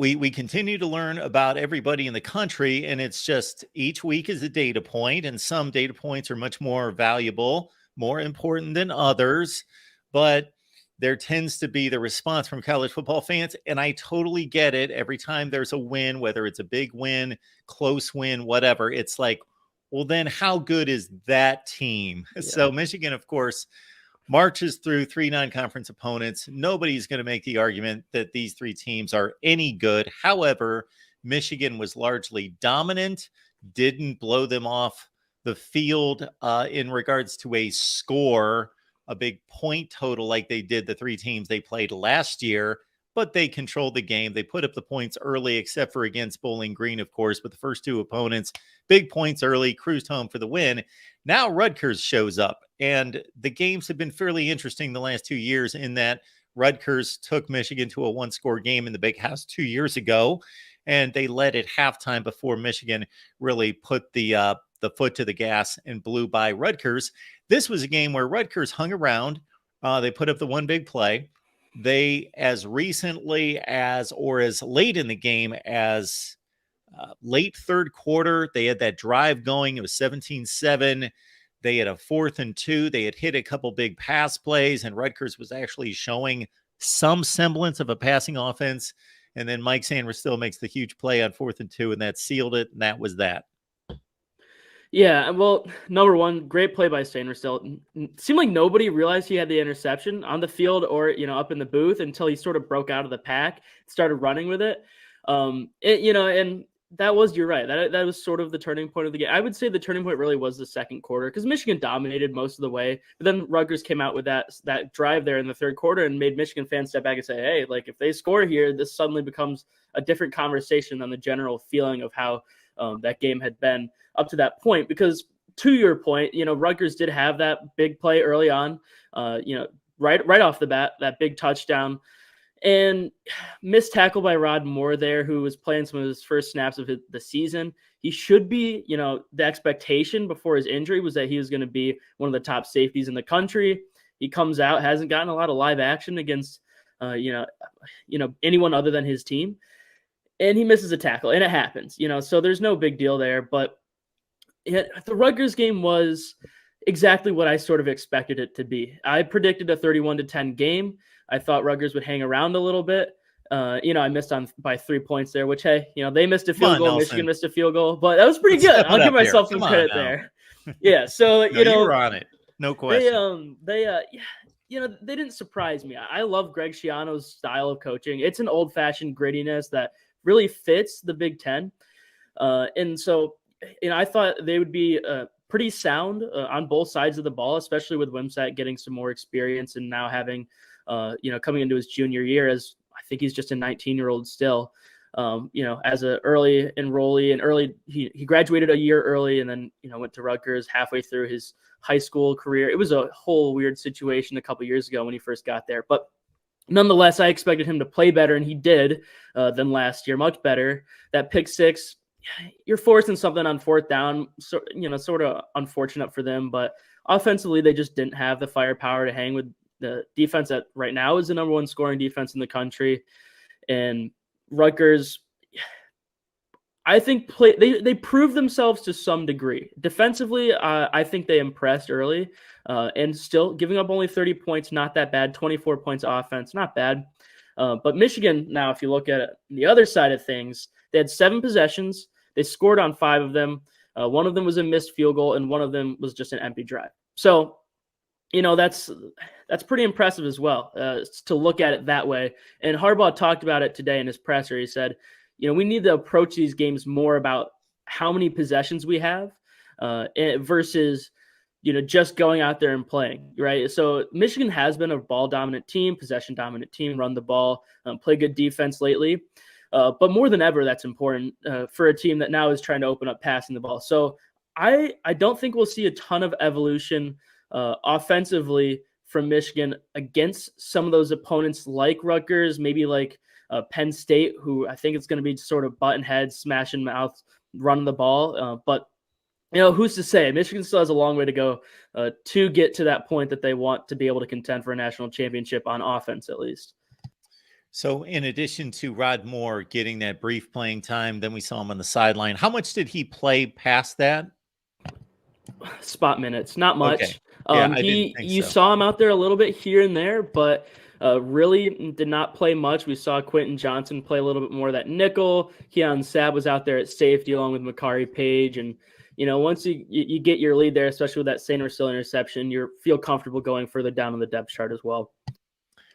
we continue to learn about everybody in the country, and it's just each week is a data point, and some data points are much more valuable, more important than others. But there tends to be the response from college football fans, and I totally get it. Every time there's a win, whether it's a big win, close win, whatever, it's like, well, then how good is that team? Yeah. So Michigan, of course, marches through 3 non-conference opponents. Nobody's going to make the argument that these 3 teams are any good. However, Michigan was largely dominant, didn't blow them off the field in regards to a score, a big point total like they did the 3 teams they played last year, but they controlled the game. They put up the points early, except for against Bowling Green, of course, but the first 2 opponents, big points early, cruised home for the win. Now Rutgers shows up, and the games have been fairly interesting the last 2 years in that Rutgers took Michigan to a 1-score game in the Big House 2 years ago, and they led at halftime before Michigan really put the foot to the gas and blew by Rutgers. This was a game where Rutgers hung around. They put up the one big play. They, as recently as or as late in the game as late third quarter, they had that drive going. It was 17-7. They had a 4th and 2. They had hit a couple big pass plays, and Rutgers was actually showing some semblance of a passing offense. And then Mike Sanders still makes the huge play on 4th and 2, and that sealed it, and that was that. Yeah, well, number one, great play by Sanders still. It seemed like nobody realized he had the interception on the field or, up in the booth until he sort of broke out of the pack, started running with it. And that was, you're right, that was sort of the turning point of the game. I would say the turning point really was the second quarter because Michigan dominated most of the way. But then Rutgers came out with that drive there in the third quarter and made Michigan fans step back and say, hey, like if they score here, this suddenly becomes a different conversation than the general feeling of how that game had been up to that point. Because to your point, Rutgers did have that big play early on, right off the bat, that big touchdown. And missed tackle by Rod Moore there, who was playing some of his first snaps of the season. He should be, the expectation before his injury was that he was going to be one of the top safeties in the country. He comes out, hasn't gotten a lot of live action against, anyone other than his team. And he misses a tackle, and it happens, so there's no big deal there. But the Rutgers game was exactly what I sort of expected it to be. I predicted a 31-10 game. I thought Rutgers would hang around a little bit. I missed by 3 points there, which, hey, they missed a field goal. Michigan missed a field goal, but that was pretty good. I'll give myself some credit there. Yeah. So, you were on it. No question. They didn't surprise me. I love Greg Schiano's style of coaching. It's an old fashioned grittiness that really fits the Big Ten. And so, I thought they would be pretty sound on both sides of the ball, especially with Wimsatt getting some more experience and now having, coming into his junior year as I think he's just a 19-year-old still, as an early enrollee and he graduated a year early and then, went to Rutgers halfway through his high school career. It was a whole weird situation a couple years ago when he first got there, but nonetheless, I expected him to play better, and he did than last year, much better. That pick six, you're forcing something on 4th down, so, sort of unfortunate for them, but offensively, they just didn't have the firepower to hang with the defense that right now is the number 1 scoring defense in the country. And Rutgers, I think they proved themselves to some degree. Defensively, I think they impressed early, and still giving up only 30 points, not that bad. 24 points offense, not bad. But Michigan, now, if you look at it, the other side of things, they had 7 possessions. They scored on 5 of them. One of them was a missed field goal, and one of them was just an empty drive. So, that's pretty impressive as well, to look at it that way. And Harbaugh talked about it today in his presser. He said, we need to approach these games more about how many possessions we have versus, just going out there and playing, right? So Michigan has been a ball-dominant team, possession-dominant team, run the ball, play good defense lately. But more than ever, that's important for a team that now is trying to open up passing the ball. So I don't think we'll see a ton of evolution offensively from Michigan against some of those opponents like Rutgers, maybe like Penn State, who I think it's going to be sort of button heads, smashing mouth, running the ball. But, who's to say? Michigan still has a long way to go to get to that point that they want to be able to contend for a national championship on offense, at least. So, in addition to Rod Moore getting that brief playing time, then we saw him on the sideline. How much did he play past that? Spot minutes, not Okay. much. Yeah, I didn't think You so. saw him out there a little bit here and there, but really did not play much. We saw Quentin Johnson play a little bit more of that nickel. Keon Sabb was out there at safety along with Makari Page, and once you get your lead there, especially with that St. Ursula interception, you feel comfortable going further down on the depth chart as well.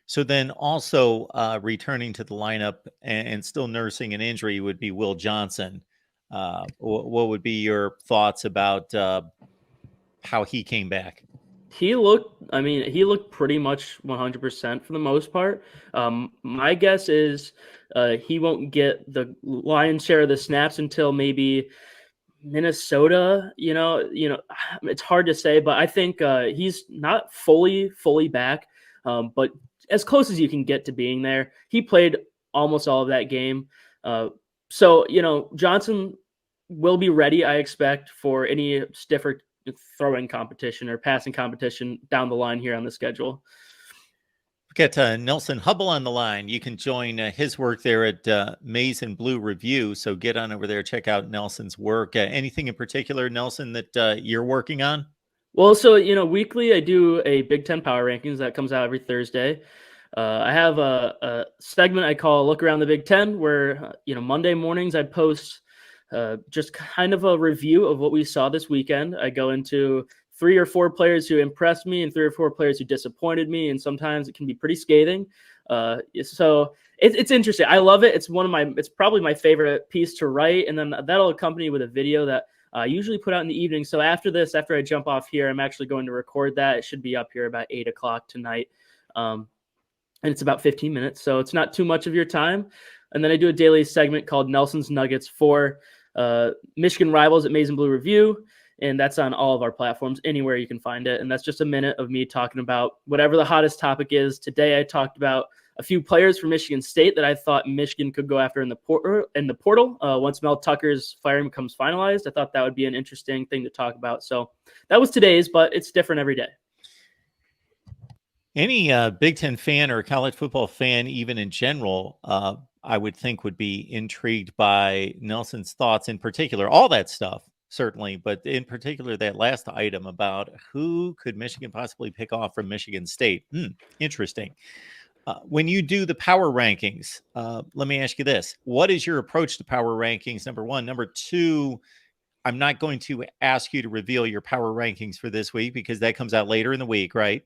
So then also returning to the lineup and still nursing an injury would be Will Johnson. What would be your thoughts about how he came back? He looked pretty much 100% for the most part. My guess is he won't get the lion's share of the snaps until maybe Minnesota. It's hard to say, but I think he's not fully back, but as close as you can get to being there. He played almost all of that game. So Johnson will be ready, I expect, for any stiffer throwing competition or passing competition down the line here on the schedule. We've got Nelson Hubble on the line. You can join his work there at Maize and Blue Review. So get on over there, check out Nelson's work. Anything in particular, Nelson, that you're working on? Well, so weekly I do a Big Ten Power Rankings that comes out every Thursday. I have a segment I call Look Around the Big Ten, where Monday mornings I post just kind of a review of what we saw this weekend. I go into 3 or 4 players who impressed me and 3 or 4 players who disappointed me, and sometimes it can be pretty scathing. So it's interesting. I love it. It's probably my favorite piece to write, and then that'll accompany with a video that I usually put out in the evening. So after I jump off here, I'm actually going to record that. It should be up here about 8 o'clock tonight. And it's about 15 minutes, so it's not too much of your time. And then I do a daily segment called Nelson's Nuggets for Michigan rivals at Maize and Blue Review, and that's on all of our platforms, anywhere you can find it. And that's just a minute of me talking about whatever the hottest topic is. Today I talked about a few players from Michigan State that I thought Michigan could go after in the portal once Mel Tucker's firing becomes finalized. I thought that would be an interesting thing to talk about. So that was today's, but it's different every day. Any Big Ten fan or college football fan, even in general, I would think would be intrigued by Nelson's thoughts in particular, all that stuff, certainly, but in particular, that last item about who could Michigan possibly pick off from Michigan State. Interesting. When you do the power rankings, let me ask you this. What is your approach to power rankings? Number one. Number two, I'm not going to ask you to reveal your power rankings for this week because that comes out later in the week, right?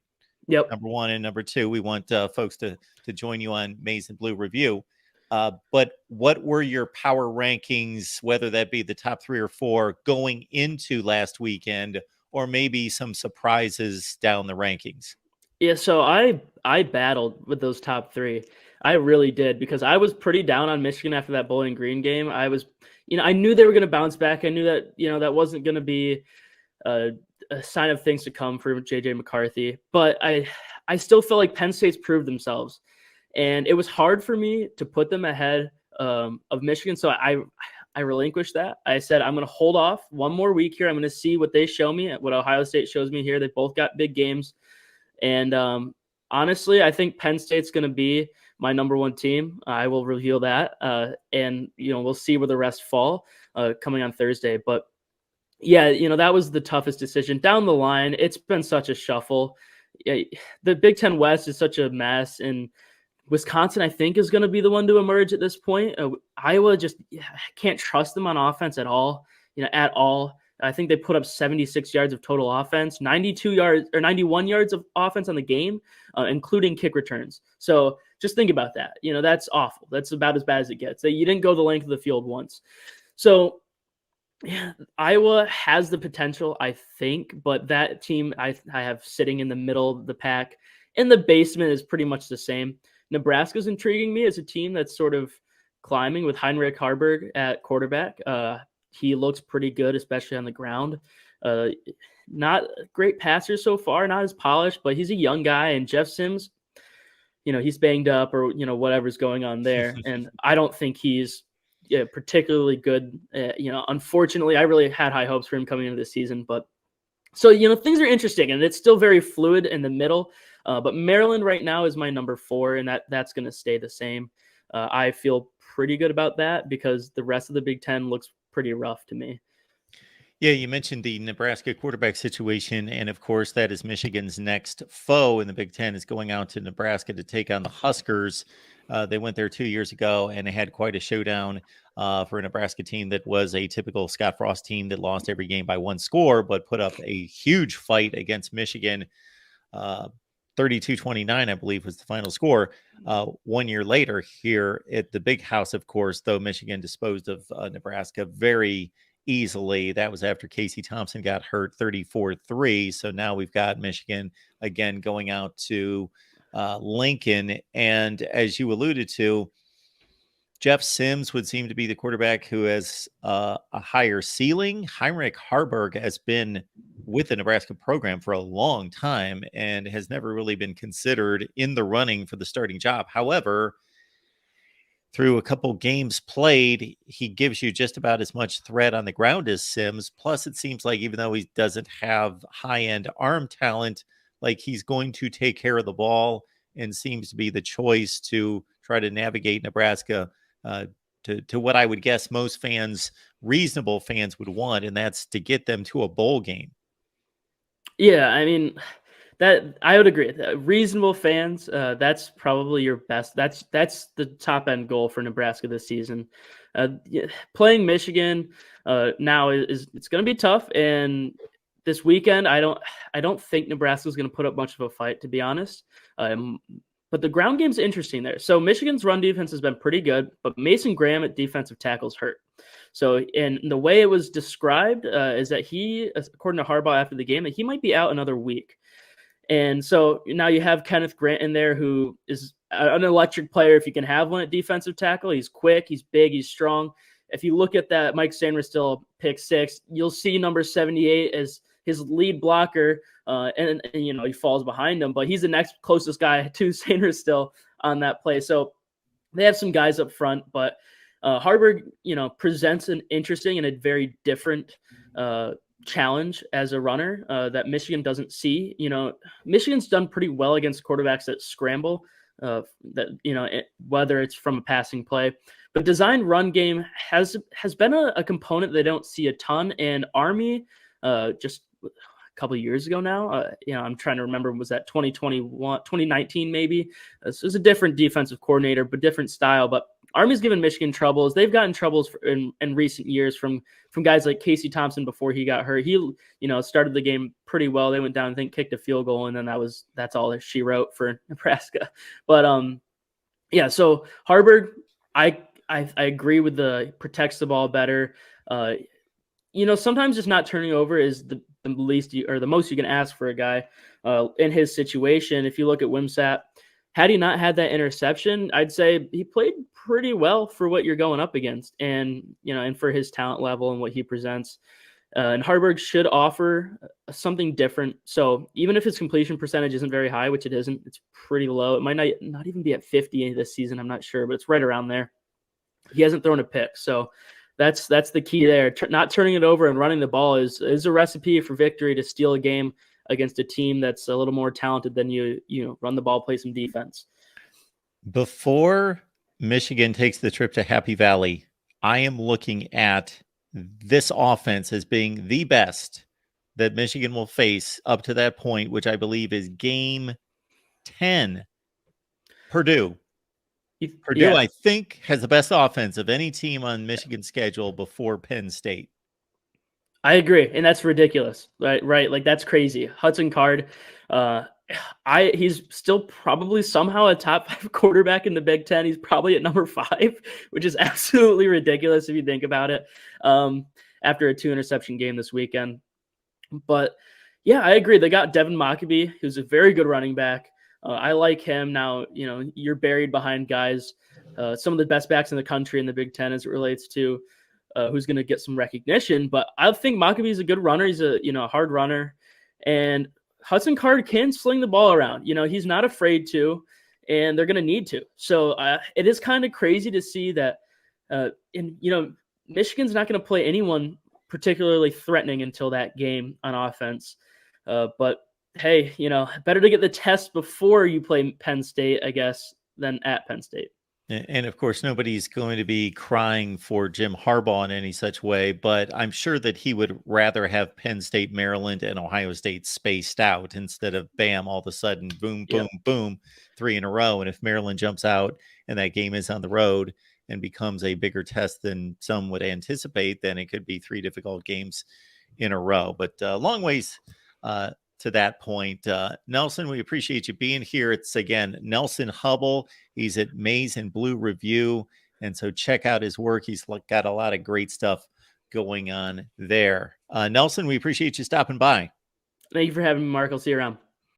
Yep. Number one. And number two, we want folks to join you on Maize and Blue Review. But what were your power rankings, whether that be the top 3 or 4 going into last weekend, or maybe some surprises down the rankings? Yeah, so I battled with those top 3. I really did, because I was pretty down on Michigan after that Bowling Green game. I was, I knew they were going to bounce back. I knew that, that wasn't going to be a sign of things to come for JJ McCarthy. But I still feel like Penn State's proved themselves. And it was hard for me to put them ahead of Michigan. So I relinquished that. I said, I'm going to hold off one more week here. I'm going to see what they show me, what Ohio State shows me here. They both got big games. And honestly, I think Penn State's going to be my number 1 team. I will reveal that. And, we'll see where the rest fall coming on Thursday. But yeah, that was the toughest decision. Down the line, it's been such a shuffle. The Big Ten West is such a mess. And Wisconsin, I think, is going to be the one to emerge at this point. Iowa just can't trust them on offense at all. At all. I think they put up 76 yards of total offense, 91 yards of offense on the game, including kick returns. So just think about that. That's awful. That's about as bad as it gets. You didn't go the length of the field once. So yeah, Iowa has the potential, I think, but that team I have sitting in the middle of the pack. And the basement is pretty much the same. Nebraska's intriguing me as a team that's sort of climbing with Heinrich Harburg at quarterback. He looks pretty good, especially on the ground. Not a great passer so far, not as polished, but he's a young guy. And Jeff Sims, he's banged up or, whatever's going on there. And I don't think he's particularly good. Unfortunately, I really had high hopes for him coming into this season. But so, things are interesting, and it's still very fluid in the middle. But Maryland right now is my number 4, and that's going to stay the same. I feel pretty good about that because the rest of the Big Ten looks pretty rough to me. Yeah, you mentioned the Nebraska quarterback situation, and of course, that is Michigan's next foe in the Big Ten is going out to Nebraska to take on the Huskers. They went there 2 years ago, and they had quite a showdown for a Nebraska team that was a typical Scott Frost team that lost every game by 1 score, but put up a huge fight against Michigan. 32-29, I believe, was the final score. 1 year later, here at the Big House, of course, though Michigan disposed of Nebraska very easily. That was after Casey Thompson got hurt 34-3. So now we've got Michigan again going out to Lincoln. And as you alluded to, Jeff Sims would seem to be the quarterback who has a higher ceiling. Heinrich Harburg has been with the Nebraska program for a long time and has never really been considered in the running for the starting job. However, through a couple games played, he gives you just about as much threat on the ground as Sims. Plus, it seems like even though he doesn't have high-end arm talent, like he's going to take care of the ball and seems to be the choice to try to navigate Nebraska to what I would guess most fans, reasonable fans, would want, and that's to get them to a bowl game. Yeah, I mean, that I would agree. Reasonable fans, that's probably your best. That's the top end goal for Nebraska this season. Playing Michigan now is it's going to be tough, and this weekend I don't think Nebraska is going to put up much of a fight, to be honest. But the ground game's interesting there. So Michigan's run defense has been pretty good, but Mason Graham at defensive tackle's hurt. So, and the way it was described is that he, according to Harbaugh after the game, that he might be out another week. And so now you have Kenneth Grant in there, who is an electric player if you can have one at defensive tackle. He's quick, he's big, he's strong. If you look at that Mike Sainristil pick 6, you'll see number 78 as his lead blocker, and you know he falls behind him, but he's the next closest guy to Sainristil on that play. So they have some guys up front, but Harburg, presents an interesting and a very different challenge as a runner that Michigan doesn't see. Michigan's done pretty well against quarterbacks that scramble, whether it's from a passing play. But design run game has been a component they don't see a ton. And Army, just a couple of years ago now, I'm trying to remember, was that 2019 maybe? This was a different defensive coordinator, but different style. But Army's given Michigan troubles. They've gotten troubles in recent years from guys like Casey Thompson before he got hurt. He, started the game pretty well. They went down, I think, kicked a field goal, and then that's all that she wrote for Nebraska. But so Harburg, I agree with the protects the ball better. Sometimes just not turning over is the least or the most you can ask for a guy in his situation. If you look at Wimsatt, had he not had that interception, I'd say he played pretty well for what you're going up against, and and for his talent level and what he presents. And Harburg should offer something different. So even if his completion percentage isn't very high, which it isn't, it's pretty low. It might not even be at 50 this season. I'm not sure, but it's right around there. He hasn't thrown a pick, so that's the key there. Not turning it over and running the ball is a recipe for victory to steal a game against a team that's a little more talented than you. Run the ball, play some defense. Before Michigan takes the trip to Happy Valley, I am looking at this offense as being the best that Michigan will face up to that point, which I believe is game 10. Purdue, Yeah. I think, has the best offense of any team on Michigan's schedule before Penn State. I agree, and that's ridiculous, right? Like, that's crazy. Hudson Card, he's still probably somehow a top 5 quarterback in the Big Ten. He's probably at number 5, which is absolutely ridiculous if you think about it. After a 2-interception game this weekend, but yeah, I agree. They got Devin Mockabee, who's a very good running back. I like him. Now, you're buried behind guys, some of the best backs in the country in the Big Ten as it relates to who's going to get some recognition. But I think Mockabee is a good runner. He's a hard runner, and Hudson Card can sling the ball around. He's not afraid to, and they're going to need to. So it is kind of crazy to see that. Michigan's not going to play anyone particularly threatening until that game on offense. But hey, better to get the test before you play Penn State, I guess, than at Penn State. And of course, nobody's going to be crying for Jim Harbaugh in any such way, but I'm sure that he would rather have Penn State, Maryland, and Ohio State spaced out instead of bam, all of a sudden, boom, boom, boom, 3 in a row. And if Maryland jumps out and that game is on the road and becomes a bigger test than some would anticipate, then it could be 3 difficult games in a row. But long ways to that point. Nelson, we appreciate you being here. It's again Nelson Hubble. He's at Maize and Blue Review, and so check out his work. He's got a lot of great stuff going on there. Nelson, we appreciate you stopping by. Thank you for having me, Mark. I'll see you around.